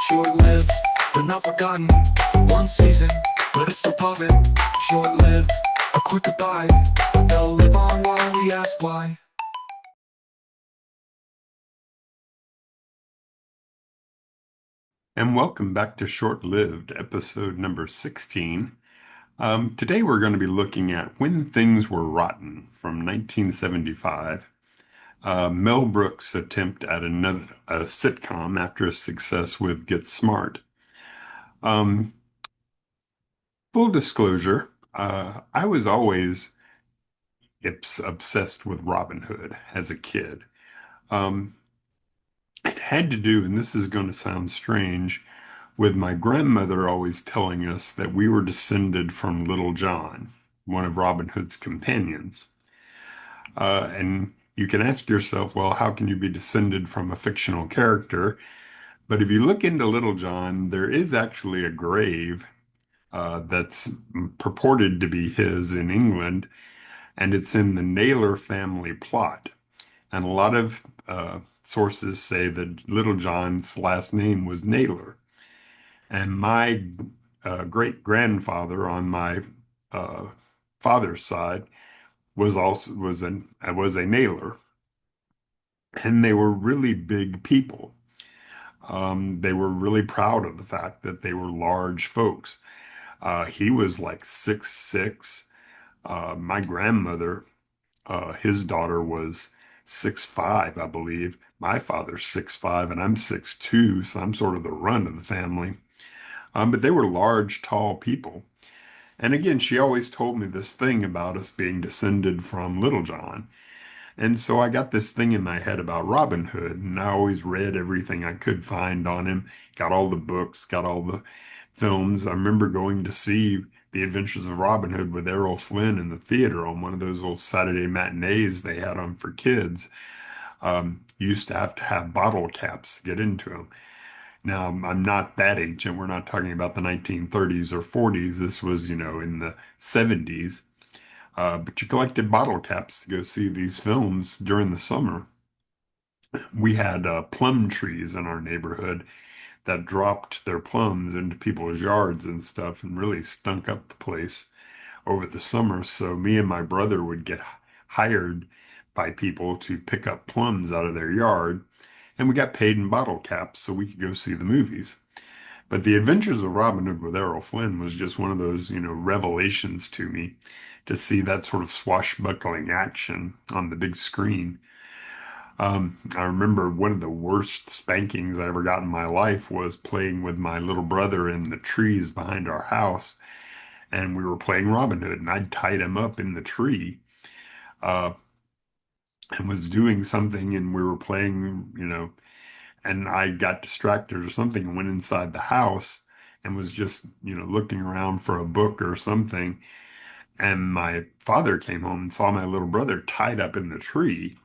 Short-lived, but not forgotten. One season, but it's still poppin'. Short-lived, a quick goodbye, but they'll live on while we ask why. And welcome back to Short-Lived, episode number 16. Today we're going to be looking at When Things Were Rotten from 1975. Mell Brooks' attempt at a sitcom after his success with Get Smart. Full disclosure, I was always obsessed with Robin Hood as a kid. It had to do, and this is going to sound strange, with my grandmother always telling us that we were descended from Little John, one of Robin Hood's companions. And you can ask yourself, well, how can you be descended from a fictional character? But if you look into Little John, there is actually a grave that's purported to be his in England, and it's in the Naylor family plot. And a lot of sources say that Little John's last name was Naylor. And my great-grandfather on my father's side was a Naylor, and they were really big people. They were really proud of the fact that they were large folks. He was like 6'6". My grandmother, his daughter was 6'5", I believe. My father's 6'5", and I'm 6'2", so I'm sort of the runt of the family. But they were large, tall people. And again, she always told me this thing about us being descended from Little John. And so I got this thing in my head about Robin Hood, and I always read everything I could find on him, got all the books, got all the films. I remember going to see The Adventures of Robin Hood with Errol Flynn in the theater on one of those old Saturday matinees they had on for kids. You used to have bottle caps to get into them. Now, I'm not that ancient. We're not talking about the 1930s or 40s. This was, in the 70s. But you collected bottle caps to go see these films during the summer. We had plum trees in our neighborhood that dropped their plums into people's yards and stuff and really stunk up the place over the summer. So me and my brother would get hired by people to pick up plums out of their yard, and we got paid in bottle caps so we could go see the movies. But The Adventures of Robin Hood with Errol Flynn was just one of those, revelations to me to see that sort of swashbuckling action on the big screen. I remember one of the worst spankings I ever got in my life was playing with my little brother in the trees behind our house. And we were playing Robin Hood, and I'd tied him up in the tree, and was doing something, and we were playing, and I got distracted or something and went inside the house and was just, looking around for a book or something. And my father came home and saw my little brother tied up in the tree,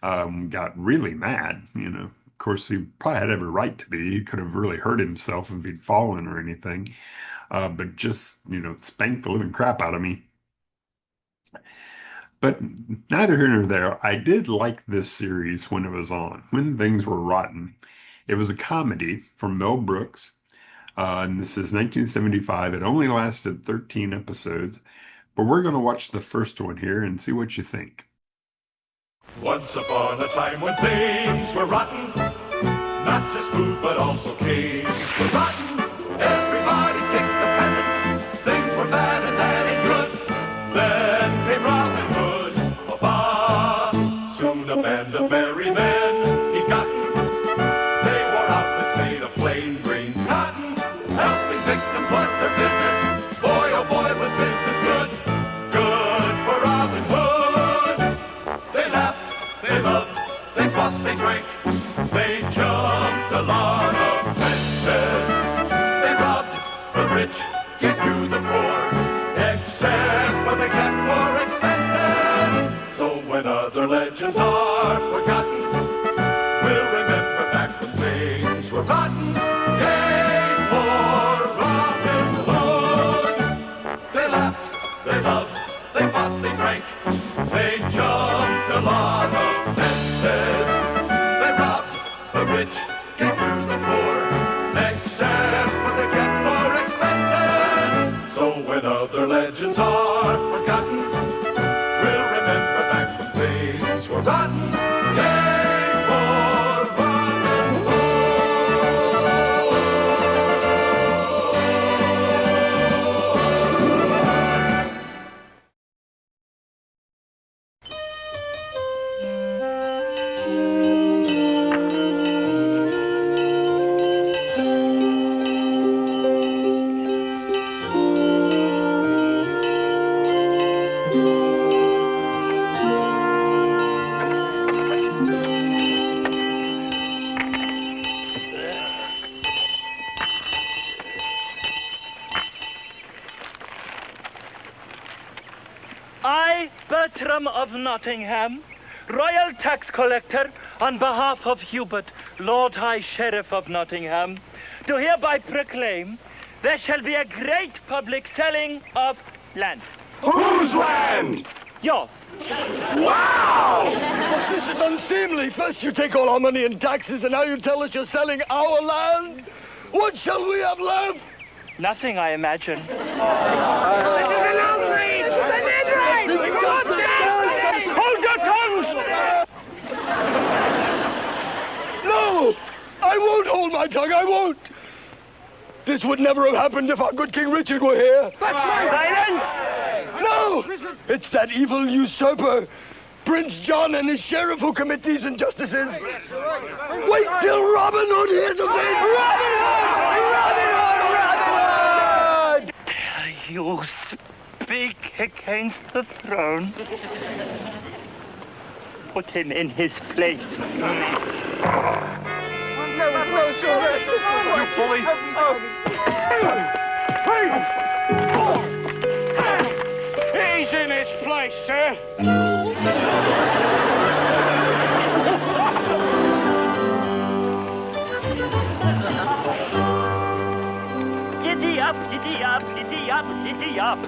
got really mad, Of course, he probably had every right to be. He could have really hurt himself if he'd fallen or anything, but just, spanked the living crap out of me. But neither here nor there. I did like this series when it was on, When Things Were Rotten. It was a comedy from Mell Brooks, and this is 1975. It only lasted 13 episodes, but we're going to watch the first one here and see what you think. Once upon a time when things were rotten, not just food but also caves were rotten. Everybody kicked the peasants. Things were bad and that ain't good. Then came Robin Hood, soon a band of merry men he gotten. They wore outfits made of plain green cotton, helping victims learn their business. Boy, oh boy, was business good. Good for Robin Hood. They laughed, they loved, they fought, they drank. They jumped a lot of fences. They robbed the rich, gave to the poor. Except what they kept for expenses. So when other legends are forgotten, we'll remember back when things were rotten. Yay for Robin Hood! They laughed, they loved, they fought, they drank. They jumped a lot of fences. They robbed the rich, gave to the poor. Bertram of Nottingham, Royal Tax Collector, on behalf of Hubert, Lord High Sheriff of Nottingham, do hereby proclaim there shall be a great public selling of land. Whose land? Yours. Wow! But this is unseemly. First you take all our money in taxes, and now you tell us you're selling our land? What shall we have left? Nothing, I imagine. Hold your tongues! No! I won't hold my tongue, I won't! This would never have happened if our good King Richard were here. Silence! No! It's that evil usurper, Prince John and his sheriff, who commit these injustices. Wait till Robin Hood hears of this! Robin Hood! Robin Hood! Dare you speak against the throne? Put him in his place. You bully! He's in his place, sir. Giddy up, giddy up, giddy up, giddy up.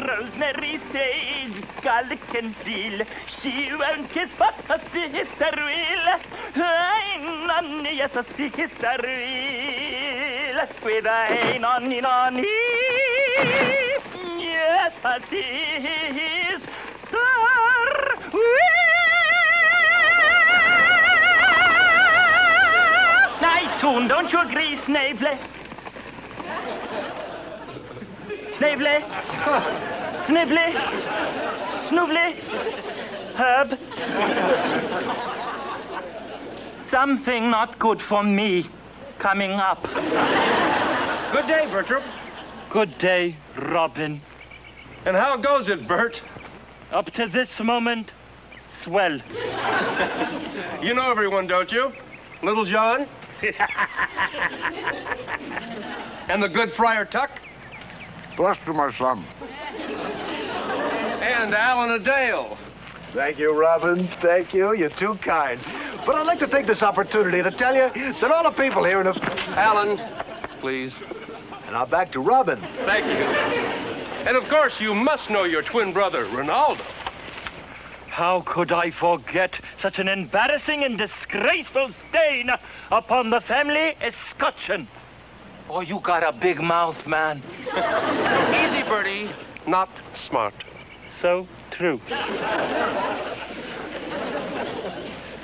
Rosemary, sage, garlic and dill. She won't kiss but a sister will. Ay, nonny, yes, a sister will. With a nonny, nonny. Yes, a sister will. Nice tune, don't you agree, Snavely? Snavely? Snively? Snoovely? Herb? Something not good for me coming up. Good day, Bertram. Good day, Robin. And how goes it, Bert? Up to this moment, swell. You know everyone, don't you? Little John? And the good Friar Tuck? Bless to my son. And Alan Adale. Thank you, Robin. Thank you. You're too kind. But I'd like to take this opportunity to tell you that all the people here in the... Alan, please. And now back to Robin. Thank you. And of course, you must know your twin brother, Ronaldo. How could I forget such an embarrassing and disgraceful stain upon the family escutcheon? Oh, you got a big mouth, man. Easy, Bertie. Not smart. So true.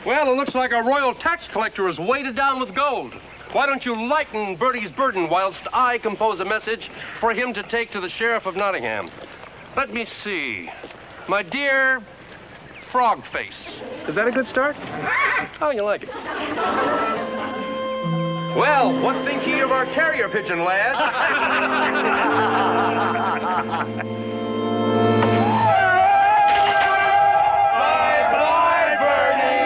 Well, it looks like a royal tax collector is weighted down with gold. Why don't you lighten Bertie's burden whilst I compose a message for him to take to the Sheriff of Nottingham? Let me see. My dear Frog Face. Is that a good start? How you like it? Well, what think ye of our carrier pigeon, lad? Bye-bye, Bernie.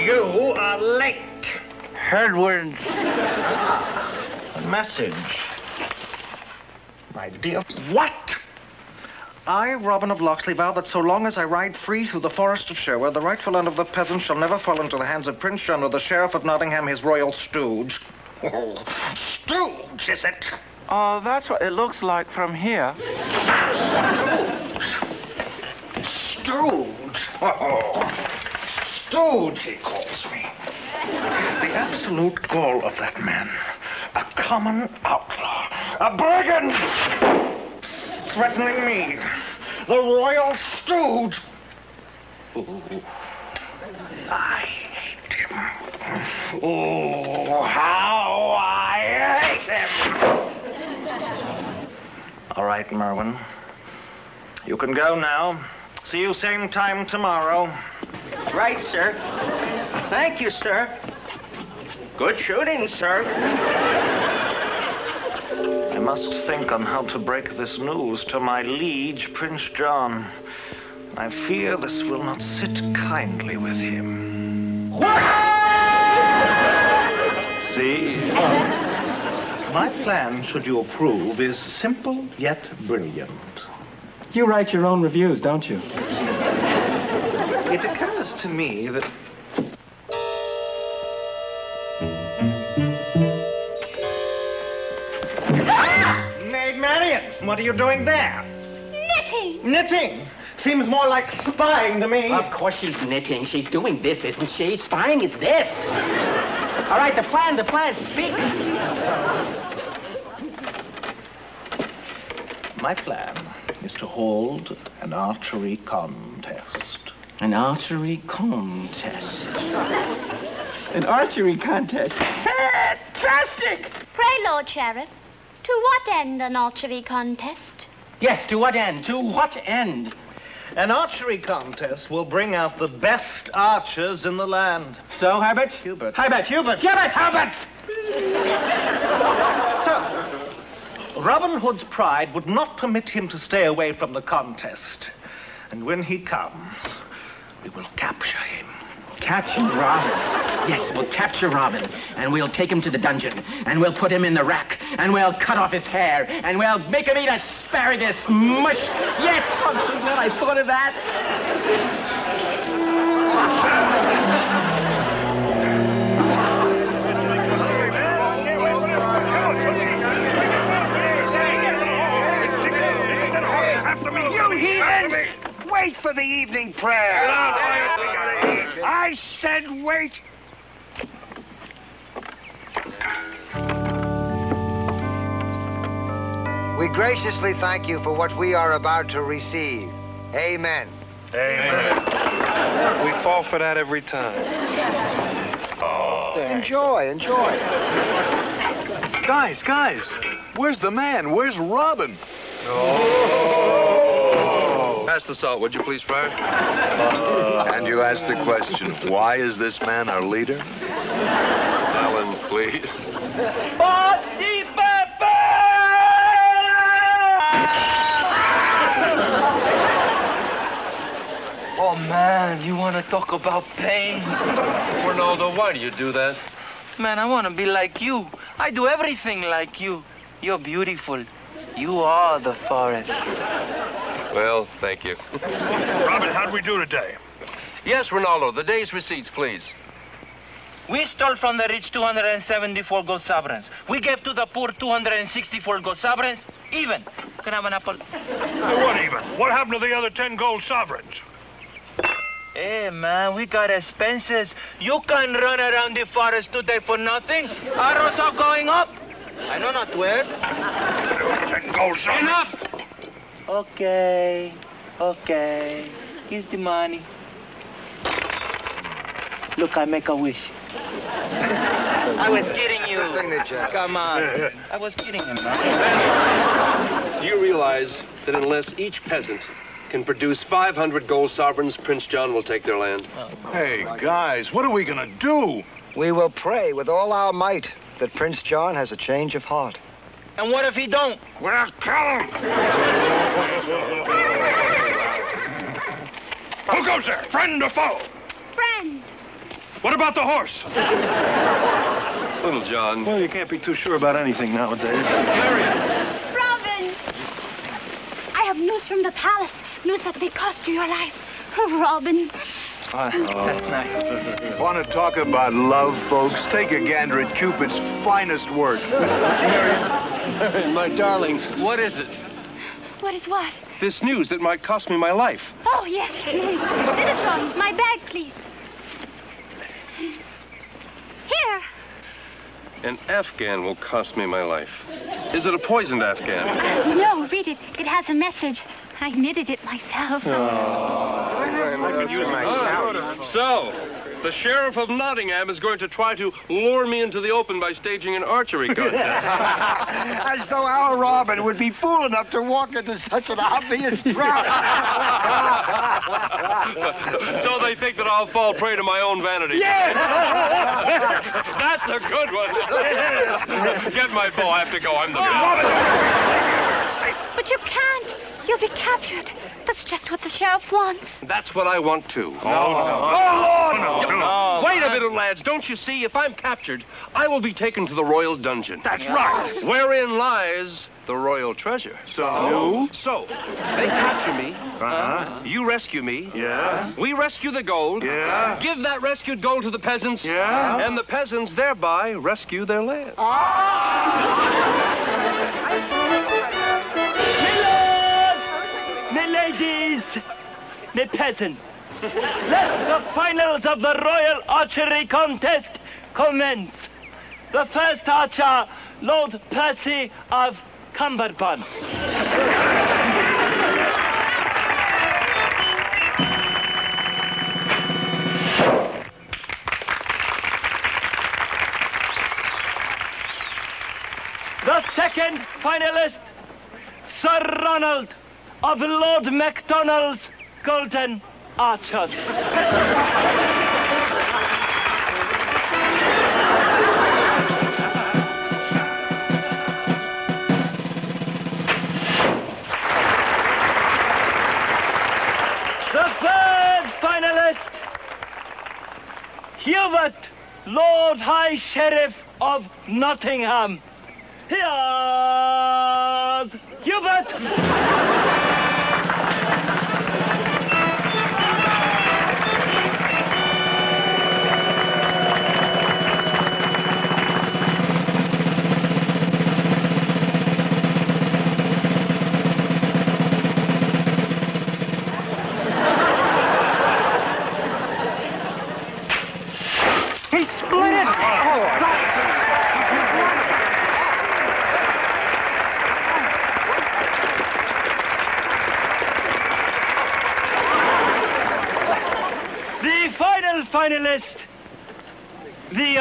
You are late. Edward. A message. My dear... What? I, Robin of Locksley, vow that so long as I ride free through the forest of Sherwood, the rightful land of the peasants shall never fall into the hands of Prince John or the Sheriff of Nottingham, his royal stooge. Oh, stooge, is it? Oh, that's what it looks like from here. Stooge. Oh, stooge, he calls me. The absolute gall of that man. A common outlaw. A brigand! Threatening me, the royal stooge. Ooh, I hate him. Oh, how I hate him. All right, Merwin. You can go now. See you same time tomorrow. Right, sir. Thank you, sir. Good shooting, sir. I must think on how to break this news to my liege, Prince John. I fear this will not sit kindly with him. see? My plan, should you approve, is simple yet brilliant. You write your own reviews, don't you? It occurs to me that... Maid Marian, what are you doing there? Knitting. Knitting? Seems more like spying to me. Of course she's knitting. She's doing this, isn't she? Spying is this. All right, the plan, speak. My plan is to hold an archery contest. An archery contest. An archery contest. Fantastic! Pray, Lord Sheriff, to what end an archery contest? Yes, to what end? To what end? An archery contest will bring out the best archers in the land. So, Herbert? Hubert. Herbert! Herbert! So, Robin Hood's pride would not permit him to stay away from the contest. And when he comes, we will capture him. Capture Robin. Yes, we'll capture Robin, and we'll take him to the dungeon, and we'll put him in the rack, and we'll cut off his hair, and we'll make him eat asparagus mush. Yes, I'm so glad I thought of that. You heathens! Wait for the evening prayer. I said wait. We graciously thank you for what we are about to receive. Amen. Amen. We fall for that every time. Enjoy. Guys, where's the man? Where's Robin? Pass the salt, would you please, Friar? And you asked the question, why is this man our leader? Alan, please. Oh, man, you want to talk about pain? Ronaldo, why do you do that? Man, I want to be like you. I do everything like you. You're beautiful. You are the forest. Well, thank you. Robin, how'd we do today? Yes, Ronaldo, the day's receipts, please. We stole from the rich 274 gold sovereigns. We gave to the poor 264 gold sovereigns. Even. Can I have an apple? What even? What happened to the other 10 gold sovereigns? Hey, man, we got expenses. You can't run around the forest today for nothing. Arrows are going up. I know not where. 10 gold sovereigns. Enough! Okay. Here's the money. Look, I make a wish. I was kidding you. Come on. I was kidding him, man. Do you realize that unless each peasant can produce 500 gold sovereigns, Prince John will take their land? Hey, guys, what are we gonna do? We will pray with all our might that Prince John has a change of heart. And what if he don't? We'll kill him. Who goes there? Friend or foe? Friend. What about the horse? Little John. Well, you can't be too sure about anything nowadays. Robin. I have news from the palace. News that may cost you your life. Oh, Robin. That's nice. Want to talk about love, folks? Take a gander at Cupid's finest work. My darling, what is it? What is what? This news that might cost me my life. Oh, yes. Little John, my bag, please. Here. An Afghan will cost me my life. Is it a poisoned Afghan? No, read it. It has a message. I knitted it myself. So, the Sheriff of Nottingham is going to try to lure me into the open by staging an archery contest. As though our Robin would be fool enough to walk into such an obvious trap. So they think that I'll fall prey to my own vanity. Yeah! That's a good one. Get my bow. I have to go. I'm the man. But you can't. You'll be captured. The That's just what the sheriff wants. That's what I want too. No. Wait a minute, lads. Don't you see? If I'm captured, I will be taken to the royal dungeon. That's right. Wherein lies the royal treasure. So? So, they capture me. You rescue me. Yeah. We rescue the gold. Yeah. Give that rescued gold to the peasants. Yeah. And the peasants thereby rescue their land. My ladies, my peasants, let the finals of the royal archery contest commence. The first archer, Lord Percy of Cumberbund. The second finalist, Sir Ronald of Lord Macdonald's Golden Archers. The third finalist, Hubert, Lord High Sheriff of Nottingham. Here's Hubert. He split it! The final finalist, the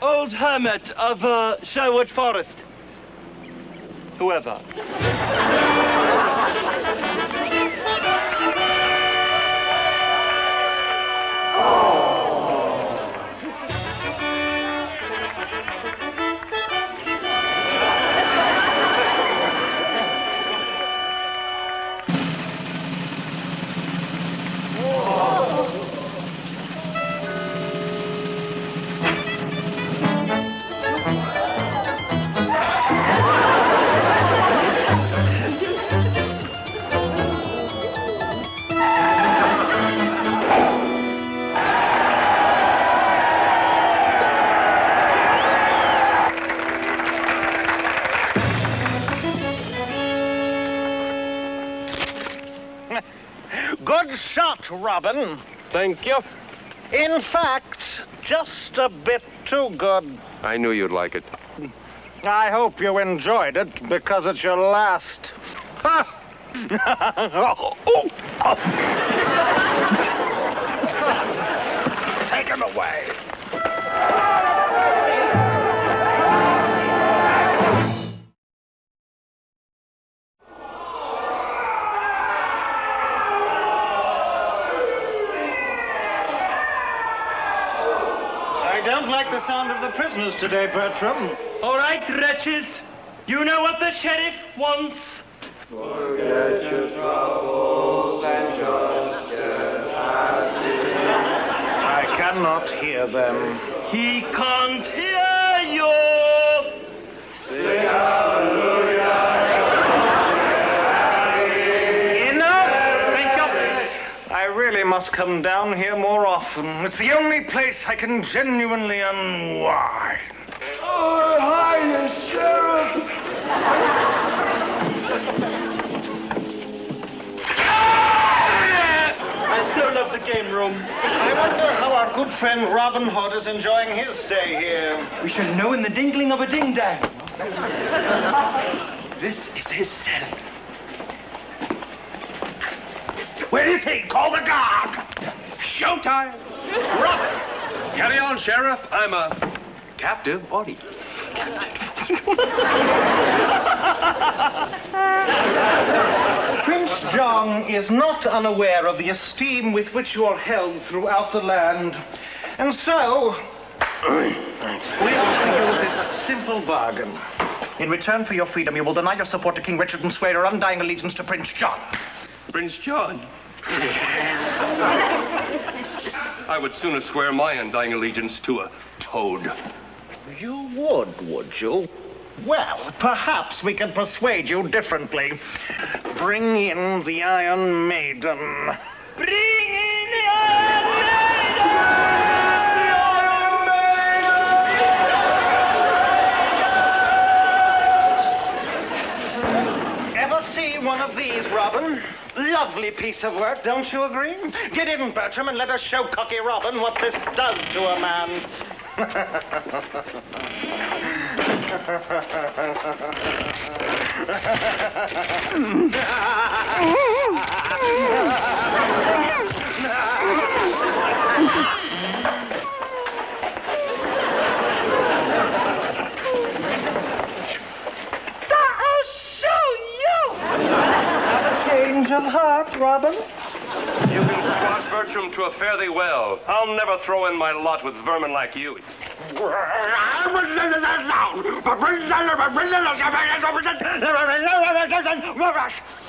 old hermit of Sherwood Forest. Whoever. Good shot, Robin. Thank you. In fact, just a bit too good. I knew you'd like it. I hope you enjoyed it, because it's your last. Ha! Take him away. I don't like the sound of the prisoners today, Bertram. All right, wretches. You know what the sheriff wants. Forget your troubles and just get happy. I cannot hear them. He can't hear you. Sing hallelujah. Enough! I really must come down here more often. It's the only place I can genuinely unwind. Oh, Highness, Sheriff! I so love the game room. I wonder how our good friend Robin Hood is enjoying his stay here. We shall know in the dingling of a ding-dang. This is his cell. Where is he? Call the guard. Showtime! Robin! Carry on, Sheriff. I'm a captive audience. Prince John is not unaware of the esteem with which you are held throughout the land. And so, we offer you this simple bargain. In return for your freedom, you will deny your support to King Richard and swear your undying allegiance to Prince John. Prince John. I would sooner swear my undying allegiance to a toad. You would you? Well, perhaps we can persuade you differently. Bring in the Iron Maiden. Bring in the Iron Ever see one of these, Robin? Lovely piece of work, don't you agree? Get in, Bertram, and let us show Cocky Robin what this does to a man. Change of heart, Robin? You can squash Bertram to a fare thee well. I'll never throw in my lot with vermin like you.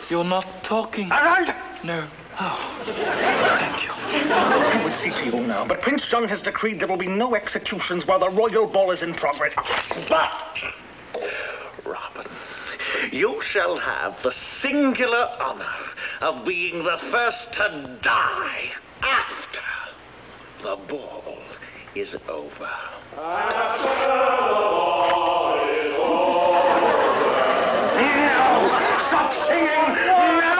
You're not talking. No. Oh, thank you. I will see to you now, but Prince John has decreed there will be no executions while the royal ball is in progress. But, Robin, you shall have the singular honor of being the first to die after the ball is over. No! Stop singing! No!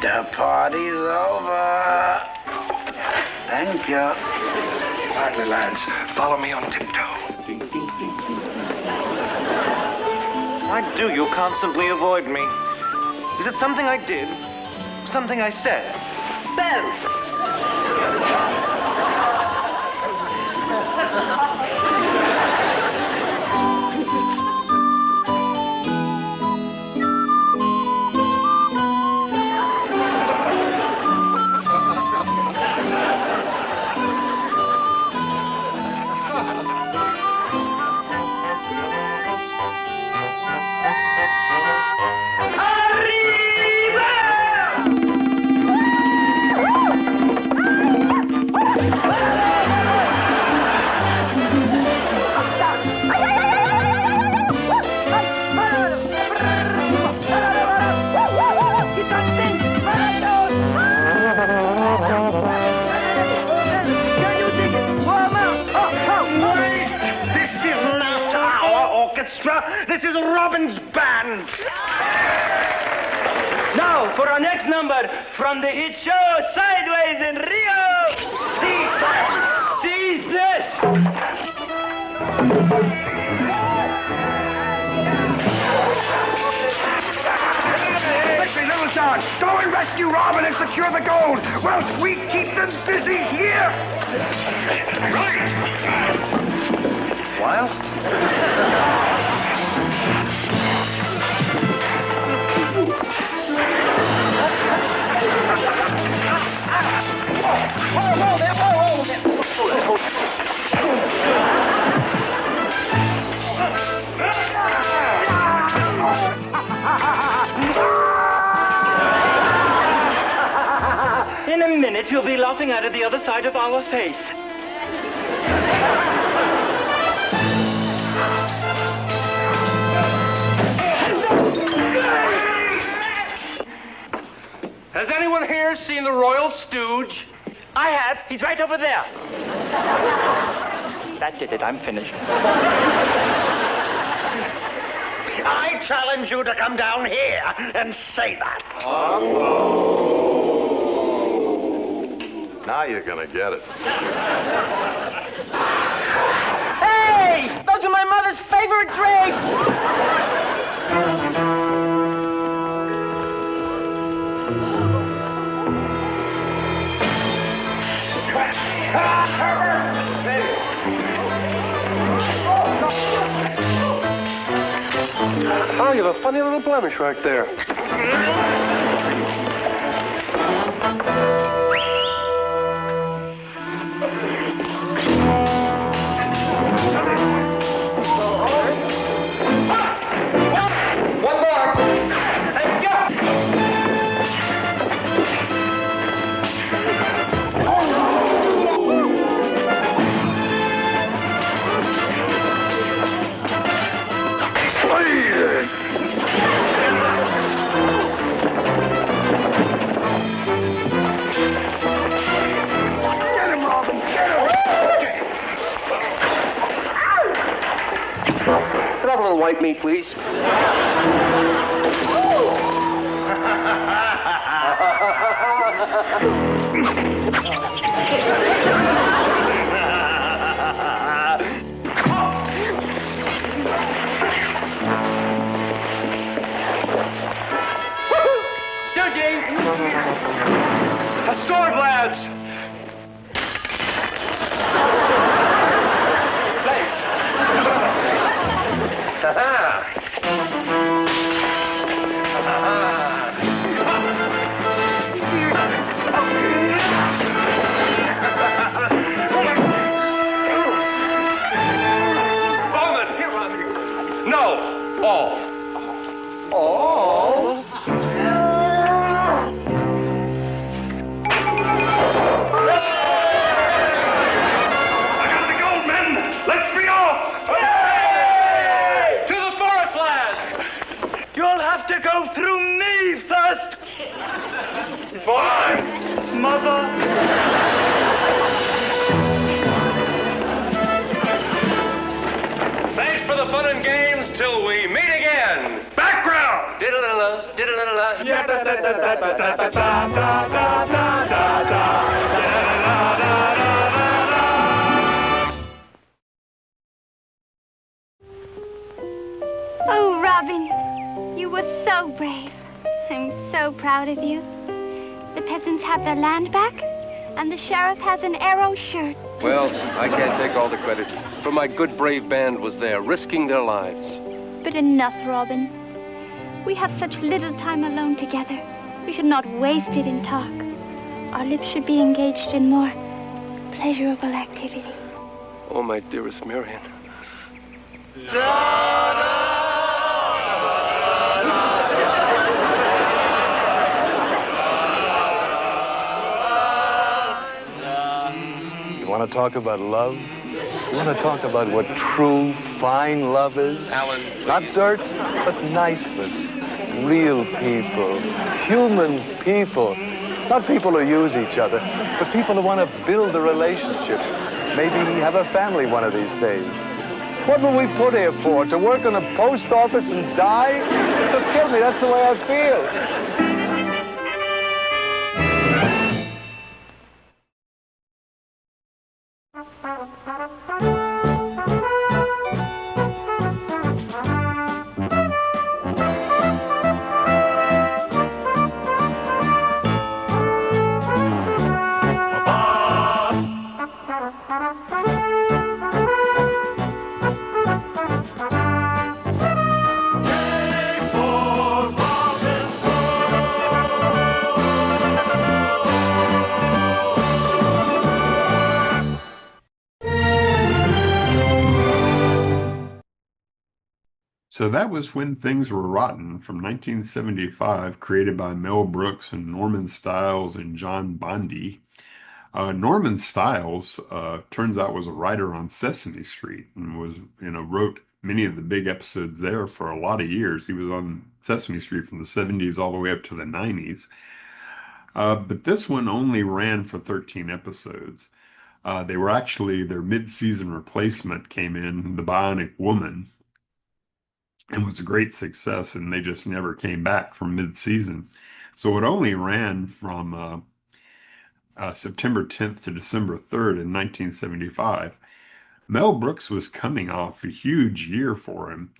The party's over. Thank you. Quietly, lads. Follow me on tiptoe. Why do you constantly avoid me? Is it something I did? Something I said? Belle! This is Robin's band. Now, for our next number, from the hit show Sideways in Rio, Seize This! Listen, Little John, go and rescue Robin and secure the gold, whilst we keep them busy here. Right. Whilst? In a minute, you'll be laughing out of the other side of our face. Has anyone here seen the Royal Stooge? I have. He's right over there. That did it. I'm finished. I challenge you to come down here and say that. Now you're gonna get it. Hey! Those are my mother's favorite drinks! Oh, you have a funny little blemish right there. white meat, please? A sword, lads! Thanks. Bowman! No! All. All? You'll have to go through me first. Fine, Mother. Thanks for the fun and games till we meet again. Background! Diddle-diddle-la, diddle-diddle-la. Oh, Robin, you were so brave. I'm so proud of you. The peasants have their land back, and the sheriff has an arrow shirt. Well, I can't take all the credit, for my good brave band was there, risking their lives. But enough, Robin. We have such little time alone together. We should not waste it in talk. Our lips should be engaged in more pleasurable activity. Oh, my dearest Marion. You want to talk about love? You want to talk about what true, fine love is? Alan. Not dirt, but niceness. Real people. Human people. Not people who use each other, but people who want to build a relationship. Maybe have a family one of these days. What were we put here for? To work in a post office and die? So kill me, that's the way I feel. So that was When Things Were Rotten from 1975, created by Mell Brooks and Norman Stiles and John Bondi. Norman Stiles, turns out, was a writer on Sesame Street and wrote many of the big episodes there for a lot of years. He was on Sesame Street from the 70s all the way up to the 90s. But this one only ran for 13 episodes. They were actually, their mid-season replacement came in, The Bionic Woman, and was a great success, and they just never came back from mid-season. So it only ran from September 10th to December 3rd in 1975. Mell Brooks was coming off a huge year for him.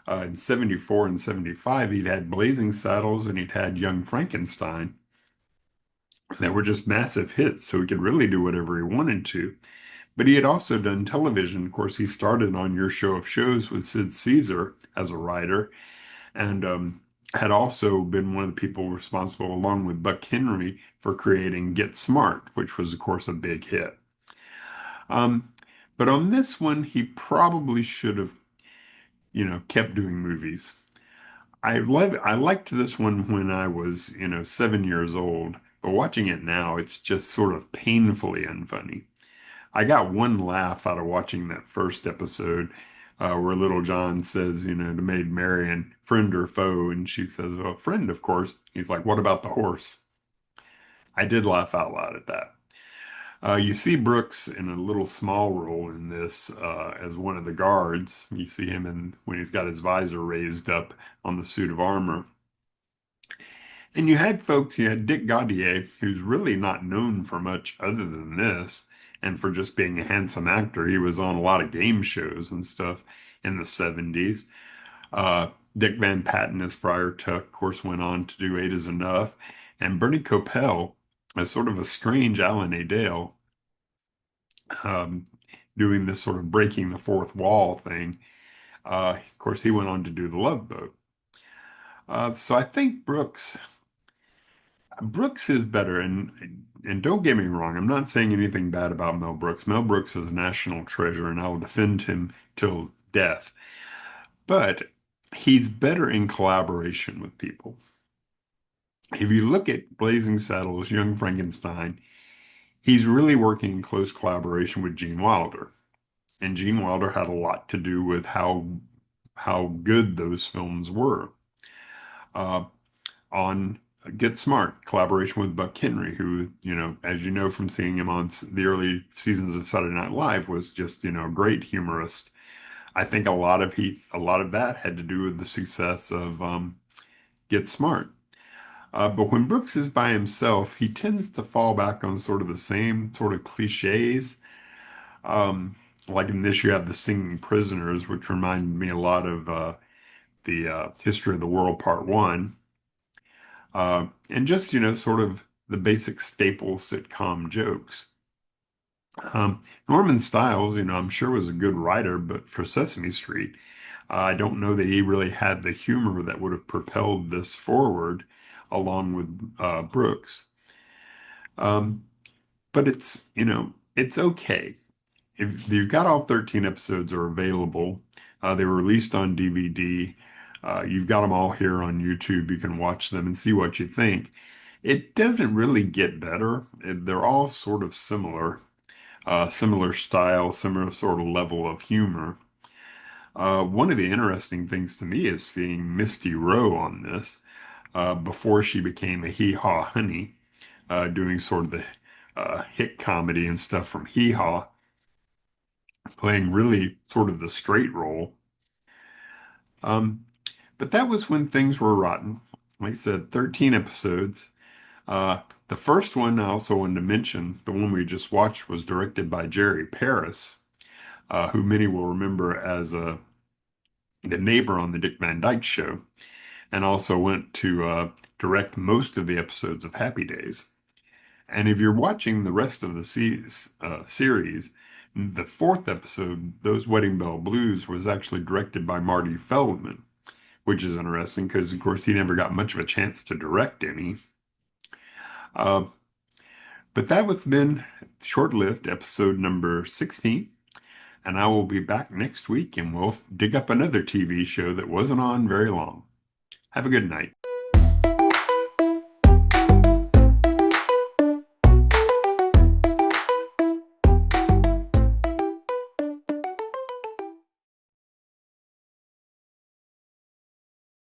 In 74 and 75, he'd had Blazing Saddles and he'd had Young Frankenstein. They were just massive hits, so he could really do whatever he wanted to. But he had also done television. Of course, he started on Your Show of Shows with Sid Caesar as a writer, and had also been one of the people responsible, along with Buck Henry, for creating Get Smart, which was, of course, a big hit. But on this one, he probably should have, kept doing movies. I liked this one when I was, 7 years old, but watching it now, it's just sort of painfully unfunny. I got one laugh out of watching that first episode, where Little John says, to Maid Marian, friend or foe, and she says, well, friend, of course. He's like, what about the horse? I did laugh out loud at that. You see Brooks in a little small role in this as one of the guards. You see him when he's got his visor raised up on the suit of armor. And you had Dick Gaudier, who's really not known for much other than this, and for just being a handsome actor. He was on a lot of game shows and stuff in the 70s. Dick Van Patten as Friar Tuck, of course, went on to do Eight is Enough. And Bernie Kopell as sort of a strange Alan Adale, um, doing this sort of breaking the fourth wall thing. Of course, he went on to do The Love Boat. So I think Brooks is better, and don't get me wrong, I'm not saying anything bad about Mel Brooks. Mel Brooks is a national treasure, and I will defend him till death. But he's better in collaboration with people. If you look at Blazing Saddles, Young Frankenstein, he's really working in close collaboration with Gene Wilder. And Gene Wilder had a lot to do with how good those films were. On Get Smart, collaboration with Buck Henry, who, as you know from seeing him on the early seasons of Saturday Night Live, was just, a great humorist. I think a lot of that had to do with the success of Get Smart. But when Brooks is by himself, he tends to fall back on sort of the same sort of cliches. Like in this, you have The Singing Prisoners, which reminded me a lot of the History of the World Part 1. And just, sort of the basic staple sitcom jokes. Norman Stiles, I'm sure was a good writer, but for Sesame Street, I don't know that he really had the humor that would have propelled this forward along with Brooks. But it's okay. If you've got all 13 episodes are available, they were released on DVD. You've got them all here on YouTube. You can watch them and see what you think. It doesn't really get better. They're all sort of similar, similar style, similar sort of level of humor. One of the interesting things to me is seeing Misty Rowe on this before she became a Hee Haw Honey, doing sort of the hit comedy and stuff from Hee Haw, playing really sort of the straight role. But that was when things were rotten. Like I said, 13 episodes. The first one I also wanted to mention, the one we just watched, was directed by Jerry Paris, who many will remember as the neighbor on the Dick Van Dyke Show, and also went to direct most of the episodes of Happy Days. And if you're watching the rest of the series, the fourth episode, Those Wedding Bell Blues, was actually directed by Marty Feldman, which is interesting because, of course, he never got much of a chance to direct any. But that was been short-lived, episode number 16. And I will be back next week and we'll dig up another TV show that wasn't on very long. Have a good night.